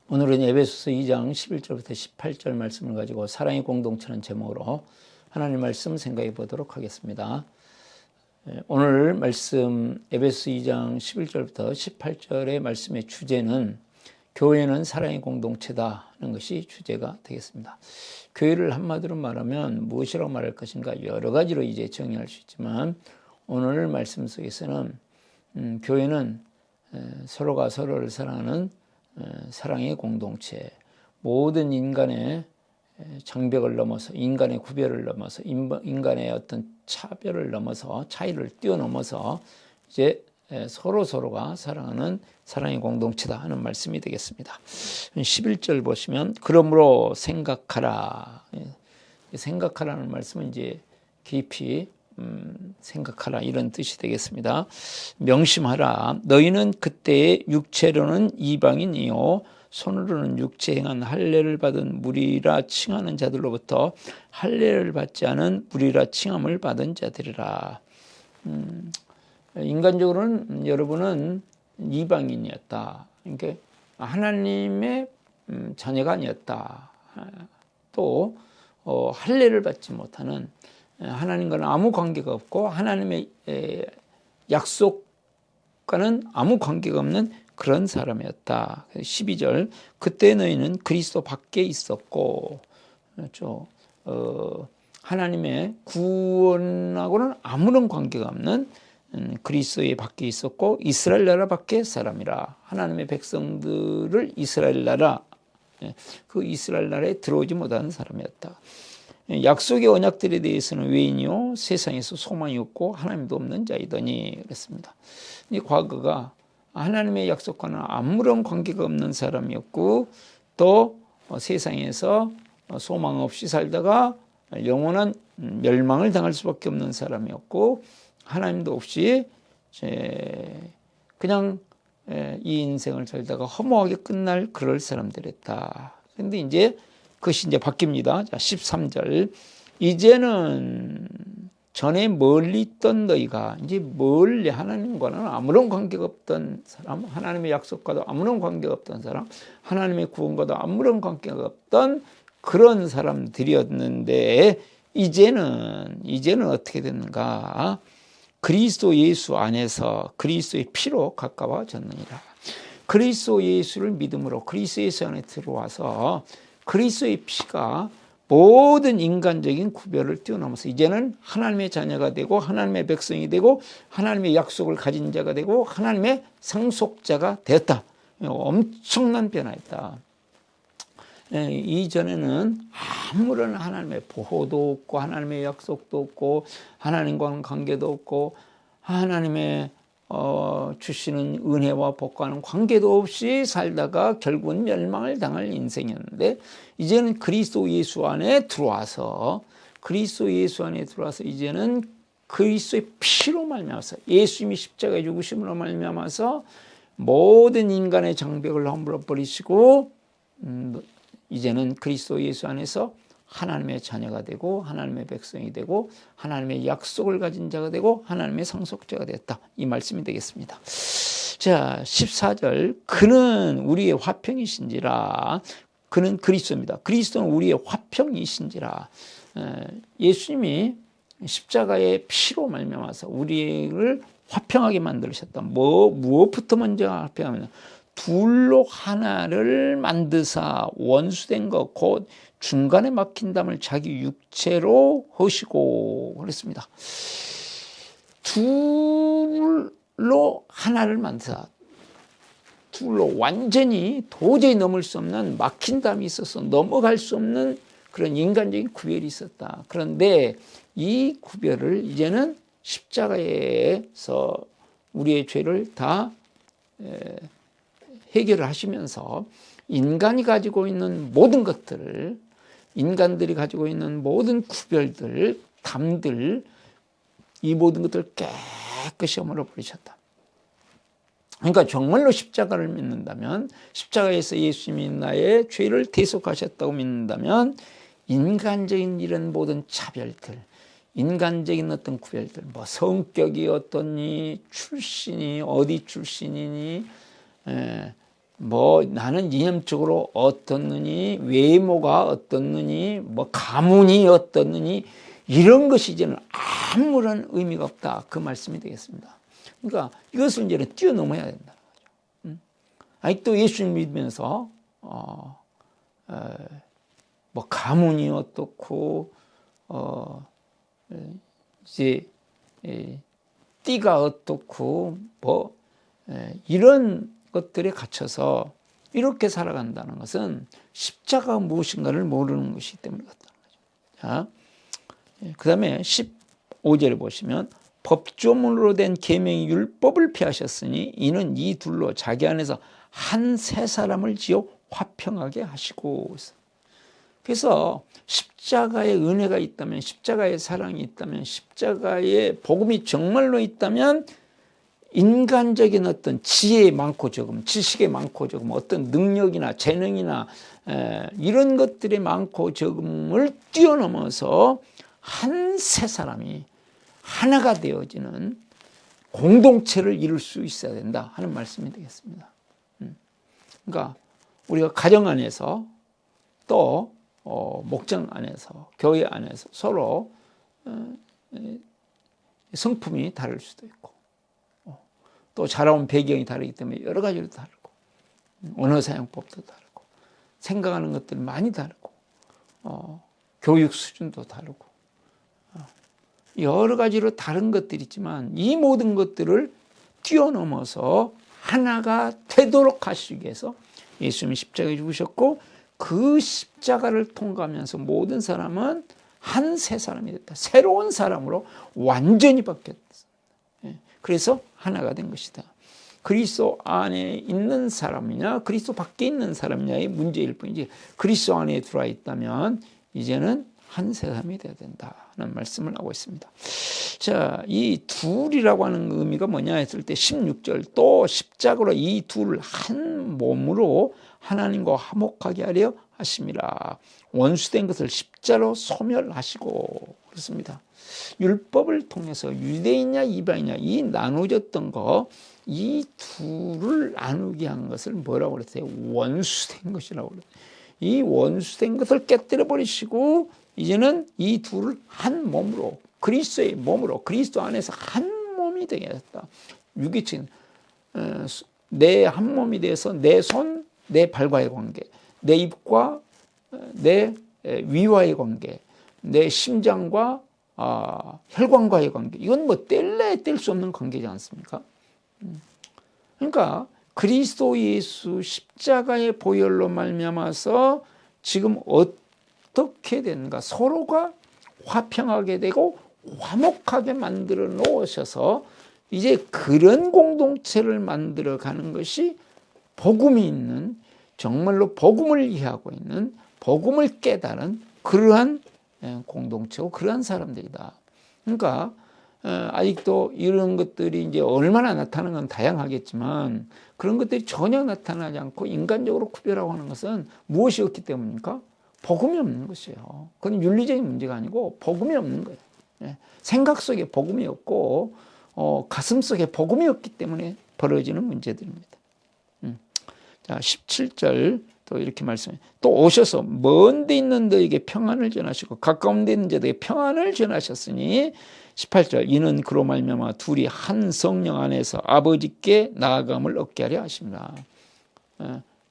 오늘은 에베소서 2장 11절부터 18절 말씀을 가지고 사랑의 공동체는 제목으로 하나님 말씀 생각해 보도록 하겠습니다. 오늘 말씀 에베소서 2장 11절부터 18절의 말씀의 주제는 교회는 사랑의 공동체다 하는 것이 주제가 되겠습니다. 교회를 한마디로 말하면 무엇이라고 말할 것인가 여러 가지로 이제 정의할 수 있지만 오늘 말씀 속에서는 교회는 서로가 서로를 사랑하는 사랑의 공동체, 모든 인간의 장벽을 넘어서 인간의 구별을 넘어서 인간의 어떤 차별을 넘어서 차이를 뛰어넘어서 이제 서로가 사랑하는 사랑의 공동체다 하는 말씀이 되겠습니다. 11절 보시면 그러므로 생각하라. 생각하라는 말씀은 이제 깊이 생각하라 이런 뜻이 되겠습니다. 명심하라. 너희는 그때의 육체로는 이방인이요 손으로는 육체 행한 할례를 받은 무리라 칭하는 자들로부터 할례를 받지 않은 무리라 칭함을 받은 자들이라. 인간적으로는 여러분은 이방인이었다. 그러니까 하나님의 자녀가 아니었다. 또 할례를 받지 못하는 하나님과는 아무 관계가 없고 하나님의 약속과는 아무 관계가 없는 그런 사람이었다. 12절 그때 너희는 그리스도 밖에 있었고 그렇죠. 하나님의 구원하고는 아무런 관계가 없는 그리스도의 밖에 있었고 이스라엘 나라 밖에 사람이라. 하나님의 백성들을 이스라엘 나라 그 이스라엘 나라에 들어오지 못하는 사람이었다. 약속의 언약들에 대해서는 외인이요 세상에서 소망이 없고 하나님도 없는 자이더니 그랬습니다. 이 과거가 하나님의 약속과는 아무런 관계가 없는 사람이었고 또 세상에서 소망 없이 살다가 영원한 멸망을 당할 수밖에 없는 사람이었고 하나님도 없이 그냥 이 인생을 살다가 허무하게 끝날 그럴 사람들이었다. 그런데 이제 그것이 이제 바뀝니다. 자, 13절. 이제는 전에 멀리 있던 너희가 이제 멀리 하나님과는 아무런 관계가 없던 사람, 하나님의 약속과도 아무런 관계가 없던 사람, 하나님의 구원과도 아무런 관계가 없던 그런 사람들이었는데 이제는 어떻게 됐는가? 그리스도 예수 안에서 그리스도의 피로 가까워졌느니라. 그리스도 예수를 믿음으로 그리스도 예수 안에 들어와서 그리스도의 피가 모든 인간적인 구별을 뛰어넘어서 이제는 하나님의 자녀가 되고 하나님의 백성이 되고 하나님의 약속을 가진 자가 되고 하나님의 상속자가 되었다. 엄청난 변화였다. 이전에는 아무런 하나님의 보호도 없고 하나님의 약속도 없고 하나님과는 관계도 없고 하나님의 주시는 은혜와 복과는 관계도 없이 살다가 결국은 멸망을 당할 인생이었는데 이제는 그리스도 예수 안에 들어와서 이제는 그리스도의 피로 말미암아서 예수님이 십자가에 죽으심으로 말미암아서 모든 인간의 장벽을 허물어 버리시고 이제는 그리스도 예수 안에서 하나님의 자녀가 되고 하나님의 백성이 되고 하나님의 약속을 가진 자가 되고 하나님의 상속자가 되었다. 이 말씀이 되겠습니다. 자, 14절 그는 우리의 화평이신지라. 그는 그리스도입니다. 그리스도는 우리의 화평이신지라. 예수님이 십자가의 피로 말미암아서 우리를 화평하게 만드셨다. 무엇부터 먼저 화평하면 둘로 하나를 만드사 원수된 것 곧 중간에 막힌 담을 자기 육체로 허시고 그랬습니다. 둘로 하나를 만드사 둘로 완전히 도저히 넘을 수 없는 막힌 담이 있어서 넘어갈 수 없는 그런 인간적인 구별이 있었다. 그런데 이 구별을 이제는 십자가에서 우리의 죄를 다 해결을 하시면서 인간이 가지고 있는 모든 것들을 인간들이 가지고 있는 모든 구별들, 담들 이 모든 것들을 깨끗이 허물어 버리셨다. 그러니까 정말로 십자가를 믿는다면 십자가에서 예수님이 나의 죄를 대속하셨다고 믿는다면 인간적인 이런 모든 차별들 인간적인 어떤 구별들 성격이 어떠니 출신이 어디 출신이니 뭐 나는 이념적으로 어떻느니, 외모가 어떻느니, 뭐 가문이 어떻느니, 이런 것이 이제는 아무런 의미가 없다. 그 말씀이 되겠습니다. 그러니까 이것을 이제는 뛰어넘어야 된다는 거죠. 아직도 예수님 믿으면서 뭐 가문이 어떻고 이제 띠가 어떻고 뭐 이런 것들에 갇혀서 이렇게 살아간다는 것은 십자가 무엇인가를 모르는 것이기 때문에 그렇다는 거죠. 자, 그 다음에 15절에 보시면 법조문으로 된 계명이 율법을 피하셨으니 이는 이 둘로 자기 안에서 한 세 사람을 지어 화평하게 하시고. 그래서 십자가의 은혜가 있다면, 십자가의 사랑이 있다면, 십자가의 복음이 정말로 있다면 인간적인 어떤 지혜의 많고 적음, 지식의 많고 적음, 어떤 능력이나 재능이나 이런 것들의 많고 적음을 뛰어넘어서 한 세 사람이 하나가 되어지는 공동체를 이룰 수 있어야 된다 하는 말씀이 되겠습니다. 그러니까 우리가 가정 안에서 또 목장 안에서, 교회 안에서 서로 성품이 다를 수도 있고 또 자라온 배경이 다르기 때문에 여러 가지로 다르고 언어 사용법도 다르고 생각하는 것들이 많이 다르고 교육 수준도 다르고 여러 가지로 다른 것들이 있지만 이 모든 것들을 뛰어넘어서 하나가 되도록 하시기 위해서 예수님이 십자가에 죽으셨고 그 십자가를 통과하면서 모든 사람은 한 새 사람이 됐다. 새로운 사람으로 완전히 바뀌었다. 그래서 하나가 된 것이다. 그리스도 안에 있는 사람이냐 그리스도 밖에 있는 사람이냐의 문제일 뿐이지 그리스도 안에 들어와 있다면 이제는 한 사람이 되어야 된다는 말씀을 하고 있습니다. 자, 이 둘이라고 하는 의미가 뭐냐 했을 때 16절 또 십자가로 이 둘을 한 몸으로 하나님과 화목하게 하려 하심이라. 원수된 것을 십자로 소멸하시고 그렇습니다. 율법을 통해서 유대인이냐 이방이냐 이 나누어졌던 거 이 둘을 나누게 한 것을 뭐라고 그랬어요? 원수된 것이라고 그랬어요. 이 원수된 것을 깨뜨려 버리시고 이제는 이 둘을 한 몸으로 그리스도의 몸으로 그리스도 안에서 한 몸이 되게 했다. 유기친 내 한 몸이 돼서 내 손, 내 발과의 관계, 내 입과 내 위와의 관계, 내 심장과 혈관과의 관계. 이건 뭐 뗄래야 뗄 수 없는 관계지 않습니까? 그러니까 그리스도 예수 십자가의 보혈로 말미암아서 지금 어떻게 되는가? 서로가 화평하게 되고 화목하게 만들어 놓으셔서 이제 그런 공동체를 만들어 가는 것이 복음이 있는 정말로 복음을 이해하고 있는 복음을 깨달은 그러한 공동체고 그러한 사람들이다. 그러니까 아직도 이런 것들이 이제 얼마나 나타나는 건 다양하겠지만 그런 것들이 전혀 나타나지 않고 인간적으로 구별하고 하는 것은 무엇이 없기 때문입니까? 복음이 없는 것이에요. 그건 윤리적인 문제가 아니고 복음이 없는 거예요. 생각 속에 복음이 없고 가슴 속에 복음이 없기 때문에 벌어지는 문제들입니다. 자, 17절 또 이렇게 말씀해요. 또 오셔서 먼 데 있는 너에게 평안을 전하시고 가까운 데 있는 자들에게 평안을 전하셨으니 18절 이는 그로 말미암아 둘이 한 성령 안에서 아버지께 나아감을 얻게 하려 하십니다.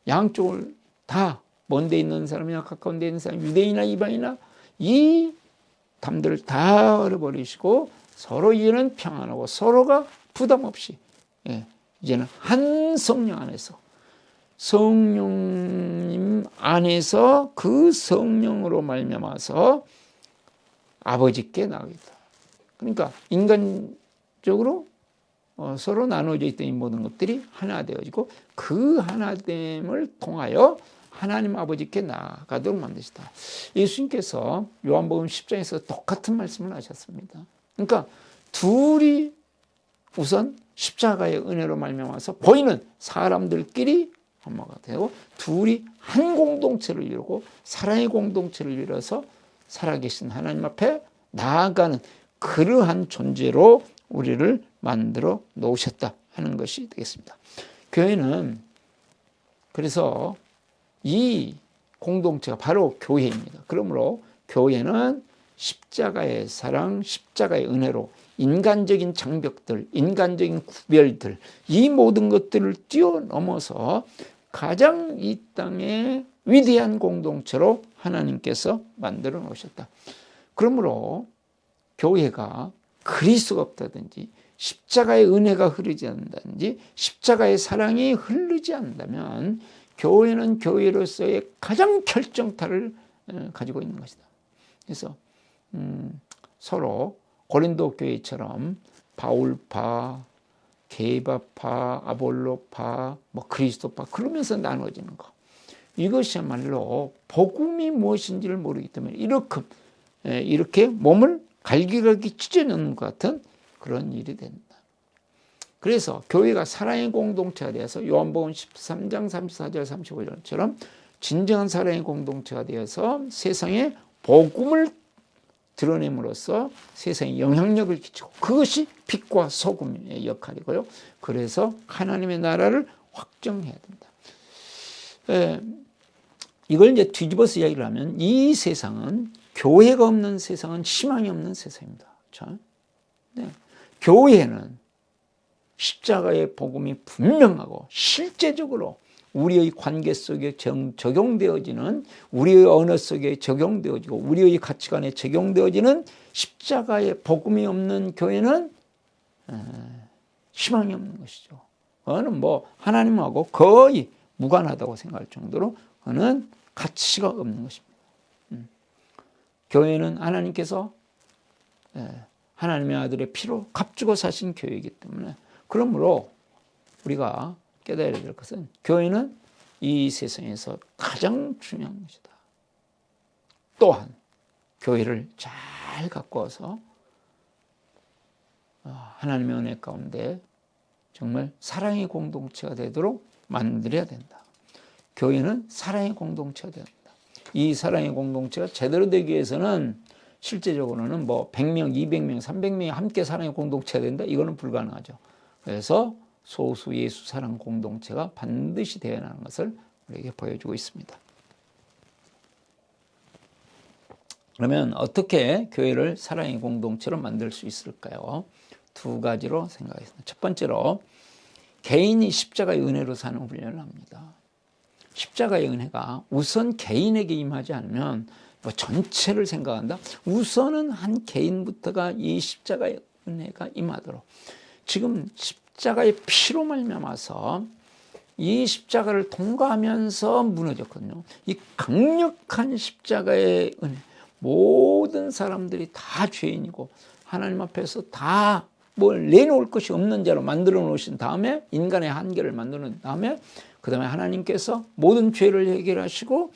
양쪽을 다 먼 데 있는 사람이나 가까운 데 있는 사람 유대인이나 이방이나 이 담들을 다 얼어버리시고 서로 이제는 평안하고 서로가 부담 없이 이제는 한 성령 안에서 성령님 안에서 그 성령으로 말미암아서 아버지께 나가겠다. 그러니까 인간적으로 서로 나눠져 있던 이 모든 것들이 하나 되어지고 그 하나됨을 통하여 하나님 아버지께 나아가도록 만드시다. 예수님께서 요한복음 10장에서 똑같은 말씀을 하셨습니다. 그러니까 둘이 우선 십자가의 은혜로 말미암아서 보이는 사람들끼리 한마가 되고 둘이 한 공동체를 이루고 사랑의 공동체를 이뤄서 살아계신 하나님 앞에 나아가는 그러한 존재로 우리를 만들어 놓으셨다 하는 것이 되겠습니다. 교회는 그래서 이 공동체가 바로 교회입니다. 그러므로 교회는 십자가의 사랑, 십자가의 은혜로 인간적인 장벽들, 인간적인 구별들, 이 모든 것들을 뛰어넘어서 가장 이 땅의 위대한 공동체로 하나님께서 만들어 놓으셨다. 그러므로 교회가 그리스도가 없다든지 십자가의 은혜가 흐르지 않는다든지 십자가의 사랑이 흐르지 않는다면 교회는 교회로서의 가장 결정타를 가지고 있는 것이다. 그래서 서로 고린도 교회처럼 바울파, 게바파, 아볼로파, 그리스도파 그러면서 나눠지는 거. 이것이야말로 복음이 무엇인지를 모르기 때문에 이렇게 몸을 갈기갈기 찢어놓는 것 같은 그런 일이 된다. 그래서 교회가 사랑의 공동체가 되어서 요한복음 13장 34절 35절처럼 진정한 사랑의 공동체가 되어서 세상에 복음을 드러냄으로써 세상에 영향력을 끼치고 그것이 빛과 소금의 역할이고요. 그래서 하나님의 나라를 확정해야 된다. 이걸 이제 뒤집어서 이야기를 하면 이 세상은 교회가 없는 세상은 희망이 없는 세상입니다. 그렇죠? 네. 교회는 십자가의 복음이 분명하고 실제적으로 우리의 관계 속에 적용되어지는 우리의 언어 속에 적용되어지고 우리의 가치관에 적용되어지는 십자가의 복음이 없는 교회는 희망이 없는 것이죠. 그거는 하나님하고 거의 무관하다고 생각할 정도로 그거는 가치가 없는 것입니다. 교회는 하나님께서 하나님의 아들의 피로 값주고 사신 교회이기 때문에 그러므로 우리가 깨달아야 될 것은 교회는 이 세상에서 가장 중요한 것이다. 또한 교회를 잘 가꾸어서 하나님의 은혜 가운데 정말 사랑의 공동체가 되도록 만들어야 된다. 교회는 사랑의 공동체가 된다. 이 사랑의 공동체가 제대로 되기 위해서는 실제적으로는 100명, 200명, 300명이 함께 사랑의 공동체가 된다? 이거는 불가능하죠. 그래서 소수 예수 사랑 공동체가 반드시 되어야 하는 것을 우리에게 보여주고 있습니다. 그러면 어떻게 교회를 사랑의 공동체로 만들 수 있을까요? 두 가지로 생각했습니다. 첫 번째로 개인이 십자가의 은혜로 사는 훈련을 합니다. 십자가의 은혜가 우선 개인에게 임하지 않으면 전체를 생각한다. 우선은 한 개인부터가 이 십자가의 은혜가 임하도록 지금 십자가의 피로 말미암아서 이 십자가를 통과하면서 무너졌거든요. 이 강력한 십자가의 은혜, 모든 사람들이 다 죄인이고 하나님 앞에서 다 내놓을 것이 없는 자로 만들어 놓으신 다음에 인간의 한계를 만들어 놓은 다음에 그 다음에 하나님께서 모든 죄를 해결하시고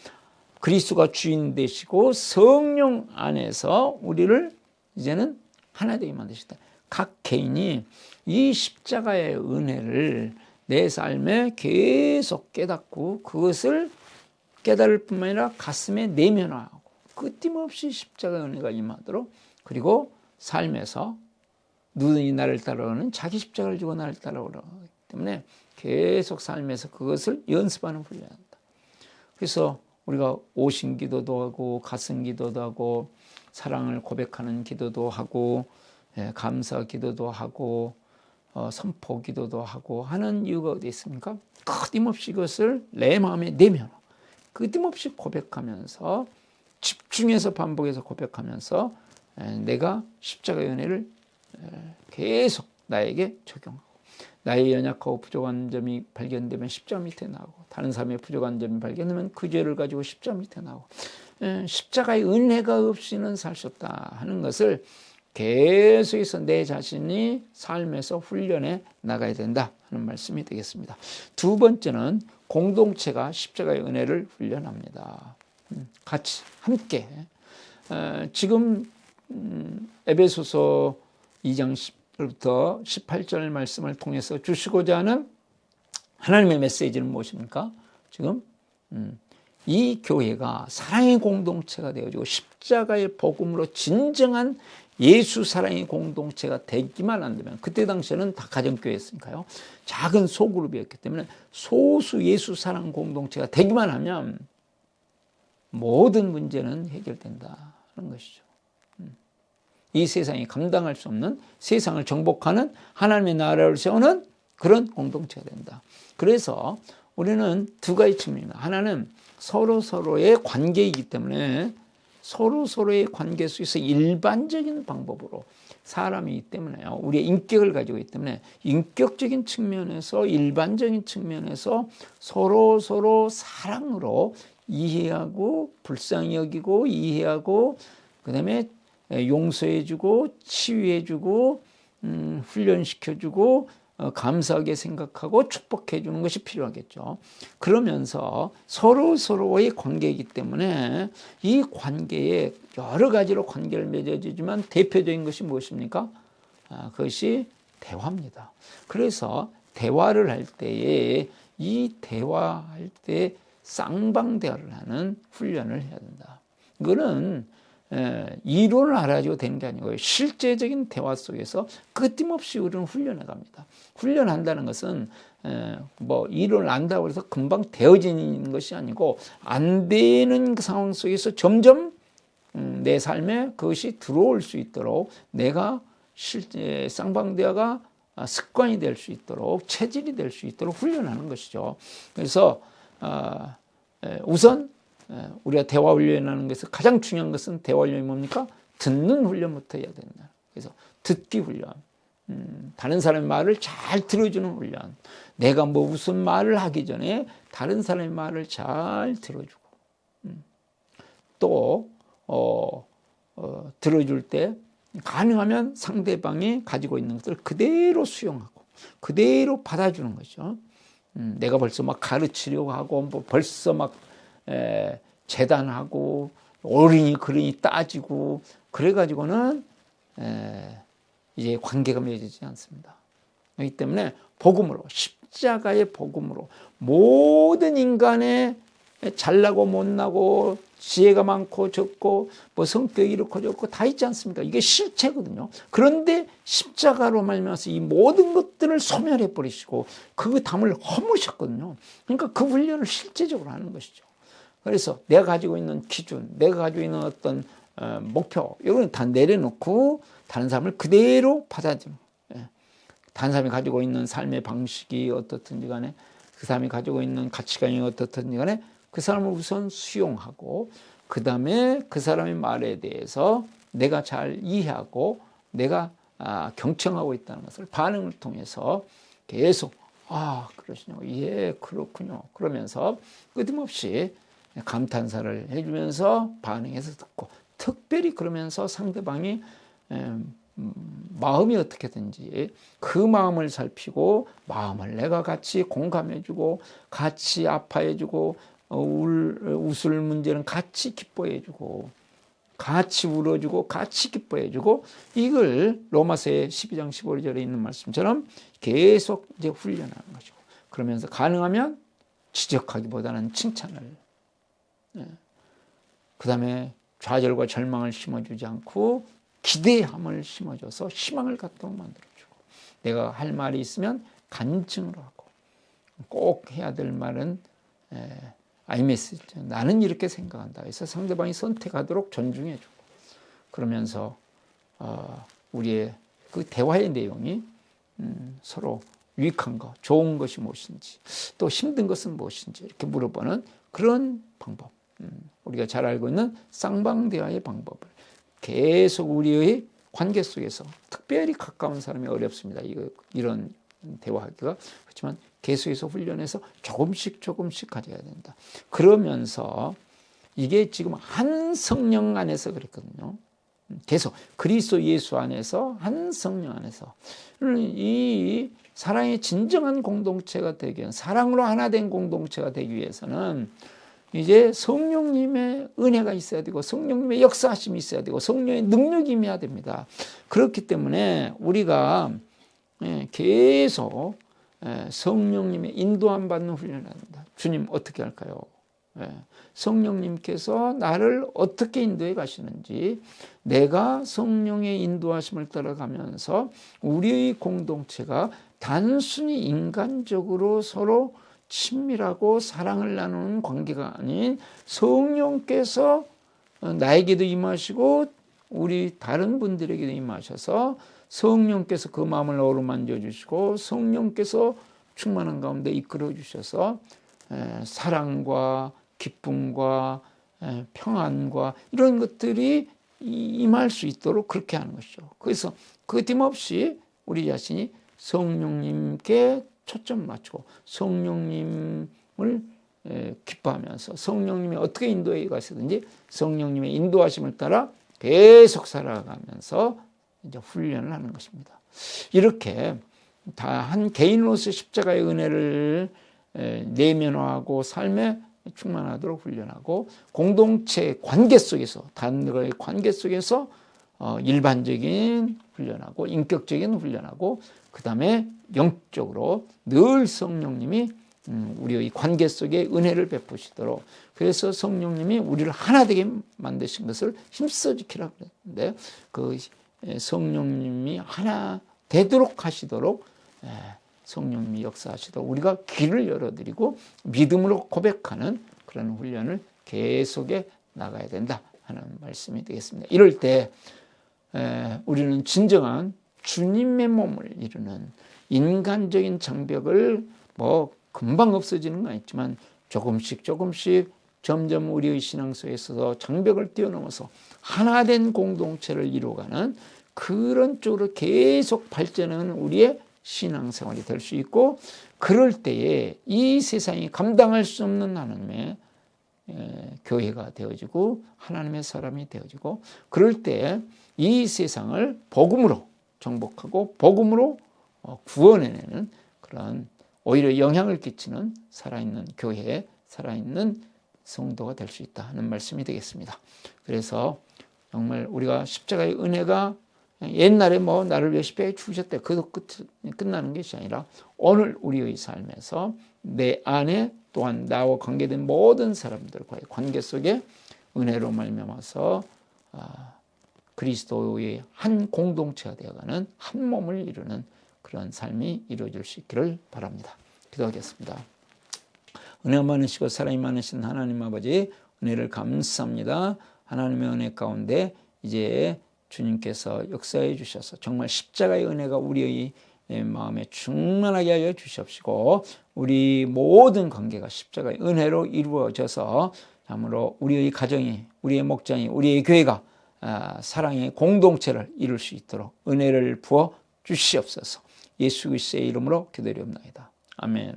그리스도가 주인 되시고 성령 안에서 우리를 이제는 하나 되게 만드시다. 각 개인이 이 십자가의 은혜를 내 삶에 계속 깨닫고 그것을 깨달을 뿐만 아니라 가슴에 내면화하고 끊임없이 십자가의 은혜가 임하도록 그리고 삶에서 누구든지 나를 따라오는 자기 십자가를 지고 나를 따라오라고 하기 때문에 계속 삶에서 그것을 연습하는 훈련을 한다. 그래서 우리가 오신 기도도 하고 가슴 기도도 하고 사랑을 고백하는 기도도 하고 감사 기도도 하고 선포 기도도 하고 하는 이유가 어디 있습니까? 끊임없이 그것을 내 마음에 내면 끊임없이 고백하면서 집중해서 반복해서 고백하면서 내가 십자가의 은혜를 계속 나에게 적용하고 나의 연약하고 부족한 점이 발견되면 십자가 밑에 나오고 다른 사람의 부족한 점이 발견되면 그 죄를 가지고 십자가 밑에 나오고 십자가의 은혜가 없이는 살 수 없다 하는 것을 계속해서 내 자신이 삶에서 훈련해 나가야 된다 하는 말씀이 되겠습니다. 두 번째는 공동체가 십자가의 은혜를 훈련합니다. 같이 함께 지금 에베소서 2장 10절부터 18절 말씀을 통해서 주시고자 하는 하나님의 메시지는 무엇입니까? 지금 이 교회가 사랑의 공동체가 되어지고 십자가의 복음으로 진정한 예수 사랑의 공동체가 되기만 한다면, 그때 당시에는 다 가정교회였으니까요. 작은 소그룹이었기 때문에 소수 예수 사랑 공동체가 되기만 하면 모든 문제는 해결된다는 것이죠. 이 세상이 감당할 수 없는, 세상을 정복하는 하나님의 나라를 세우는 그런 공동체가 된다. 그래서 우리는 두 가지 측면입니다. 하나는 서로서로의 관계이기 때문에 서로서로의 관계 속에서 일반적인 방법으로, 사람이기 때문에요, 우리의 인격을 가지고 있기 때문에 인격적인 측면에서, 일반적인 측면에서 서로 사랑으로 이해하고, 불쌍히 여기고 이해하고, 그 다음에 용서해주고 치유해주고 훈련시켜주고 감사하게 생각하고 축복해주는 것이 필요하겠죠. 그러면서 서로의 관계이기 때문에 이 관계에 여러 가지로 관계를 맺어지지만 대표적인 것이 무엇입니까? 그것이 대화입니다. 그래서 대화를 할 때에, 이 대화할 때 쌍방대화를 하는 훈련을 해야 된다. 이거는 이론을 알아가지고 되는 게 아니고요, 실제적인 대화 속에서 끊임없이 우리는 훈련해 갑니다. 훈련한다는 것은 뭐 이론을 안다고 해서 금방 되어지는 것이 아니고, 안 되는 그 상황 속에서 점점 내 삶에 그것이 들어올 수 있도록, 내가 실제 쌍방대화가 습관이 될 수 있도록, 체질이 될 수 있도록 훈련하는 것이죠. 그래서 우선 우리가 대화 훈련하는 것에서 가장 중요한 것은, 대화 훈련이 뭡니까? 듣는 훈련부터 해야 된다. 그래서 듣기 훈련, 다른 사람의 말을 잘 들어주는 훈련, 내가 무슨 말을 하기 전에 다른 사람의 말을 잘 들어주고, 또 들어줄 때 가능하면 상대방이 가지고 있는 것을 그대로 수용하고 그대로 받아주는 거죠. 내가 벌써 막 가르치려고 하고, 뭐 벌써 막 재단하고 어린이 그러니 따지고 그래가지고는 이제 관계가 맺어지지 않습니다. 그렇기 때문에 복음으로, 십자가의 복음으로 모든 인간의 잘나고 못나고 지혜가 많고 적고 뭐 성격이 이렇고 저렇고 다 있지 않습니까? 이게 실체거든요. 그런데 십자가로 말미암아서 이 모든 것들을 소멸해 버리시고 그 담을 허무셨거든요. 그러니까 그 훈련을 실제적으로 하는 것이죠. 그래서 내가 가지고 있는 기준, 내가 가지고 있는 어떤 목표, 이거는 다 내려놓고 다른 사람을 그대로 받아주는, 다른 사람이 가지고 있는 삶의 방식이 어떻든지 간에, 그 사람이 가지고 있는 가치관이 어떻든지 간에 그 사람을 우선 수용하고, 그 다음에 그 사람의 말에 대해서 내가 잘 이해하고 내가 경청하고 있다는 것을 반응을 통해서 계속 그러시냐고, 예 그렇군요, 그러면서 끊임없이 감탄사를 해주면서 반응해서 듣고, 특별히 그러면서 상대방이 마음이 어떻게든지 그 마음을 살피고, 마음을 내가 같이 공감해주고 같이 아파해주고, 웃을 문제는 같이 기뻐해주고 같이 울어주고 같이 기뻐해주고, 이걸 로마서의 12장 15절에 있는 말씀처럼 계속 이제 훈련하는 것이고, 그러면서 가능하면 지적하기보다는 칭찬을, 그 다음에 좌절과 절망을 심어주지 않고 기대함을 심어줘서 희망을 갖도록 만들어주고, 내가 할 말이 있으면 간증으로 하고, 꼭 해야 될 말은 아이메시지, 나는 이렇게 생각한다 해서 상대방이 선택하도록 존중해주고, 그러면서 우리의 그 대화의 내용이 서로 유익한 것, 좋은 것이 무엇인지, 또 힘든 것은 무엇인지 이렇게 물어보는 그런 방법, 우리가 잘 알고 있는 쌍방대화의 방법을 계속 우리의 관계 속에서, 특별히 가까운 사람이 어렵습니다, 이런 대화하기가. 그렇지만 계속해서 훈련해서 조금씩 가져야 된다. 그러면서 이게 지금 한 성령 안에서 그랬거든요. 계속 그리스도 예수 안에서, 한 성령 안에서 이 사랑의 진정한 공동체가 되기 위해서, 사랑으로 하나 된 공동체가 되기 위해서는 이제 성령님의 은혜가 있어야 되고, 성령님의 역사하심이 있어야 되고, 성령의 능력이 임해야 됩니다. 그렇기 때문에 우리가 계속 성령님의 인도함 받는 훈련을 한다. 주님 어떻게 할까요? 성령님께서 나를 어떻게 인도해 가시는지, 내가 성령의 인도하심을 따라가면서 우리의 공동체가 단순히 인간적으로 서로 친밀하고 사랑을 나누는 관계가 아닌 성령께서 나에게도 임하시고 우리 다른 분들에게도 임하셔서 성령께서 그 마음을 어루만져 주시고 성령께서 충만한 가운데 이끌어 주셔서 사랑과 기쁨과 평안과 이런 것들이 임할 수 있도록 그렇게 하는 것이죠. 그래서 그 틈없이 우리 자신이 성령님께 초점 맞추고 성령님을 기뻐하면서 성령님이 어떻게 인도해 가시든지 성령님의 인도하심을 따라 계속 살아가면서 이제 훈련을 하는 것입니다. 이렇게 다 한 개인으로서 십자가의 은혜를 내면화하고 삶에 충만하도록 훈련하고 공동체 관계 속에서 단들의 관계 속에서 일반적인 훈련하고 인격적인 훈련하고 그 다음에 영적으로 늘 성령님이 우리의 관계 속에 은혜를 베푸시도록 그래서 성령님이 우리를 하나 되게 만드신 것을 힘써 지키라고 그랬는데 그 성령님이 하나 되도록 하시도록 성령님이 역사하시도록 우리가 귀를 열어드리고 믿음으로 고백하는 그런 훈련을 계속해 나가야 된다 하는 말씀이 되겠습니다. 이럴 때 우리는 진정한 주님의 몸을 이루는 인간적인 장벽을 뭐 금방 없어지는 건 아니지만 조금씩 점점 우리의 신앙 속에 있어서 장벽을 뛰어넘어서 하나 된 공동체를 이루어가는 그런 쪽으로 계속 발전하는 우리의 신앙생활이 될 수 있고 그럴 때에 이 세상이 감당할 수 없는 하나님의 교회가 되어지고 하나님의 사람이 되어지고 그럴 때 이 세상을 복음으로 정복하고 복음으로 구원해내는 그런 오히려 영향을 끼치는 살아있는 교회, 살아있는 성도가 될 수 있다 하는 말씀이 되겠습니다. 그래서 정말 우리가 십자가의 은혜가 옛날에 뭐 나를 위해 십자가에 죽으셨대 그것도 끝나는 것이 아니라 오늘 우리의 삶에서 내 안에 또한 나와 관계된 모든 사람들과의 관계 속에 은혜로 말미암아서 그리스도의 한 공동체가 되어가는 한 몸을 이루는 그런 삶이 이루어질 수 있기를 바랍니다. 기도하겠습니다. 은혜가 많으시고 사랑이 많으신 하나님 아버지 은혜를 감사합니다. 하나님의 은혜 가운데 이제 주님께서 역사해 주셔서 정말 십자가의 은혜가 우리의 마음에 충만하게 하여 주시옵시고 우리 모든 관계가 십자가의 은혜로 이루어져서 참으로 우리의 가정이 우리의 목장이 우리의 교회가 사랑의 공동체를 이룰 수 있도록 은혜를 부어 주시옵소서. 예수 그리스도의 이름으로 기도드리옵나이다. 아멘.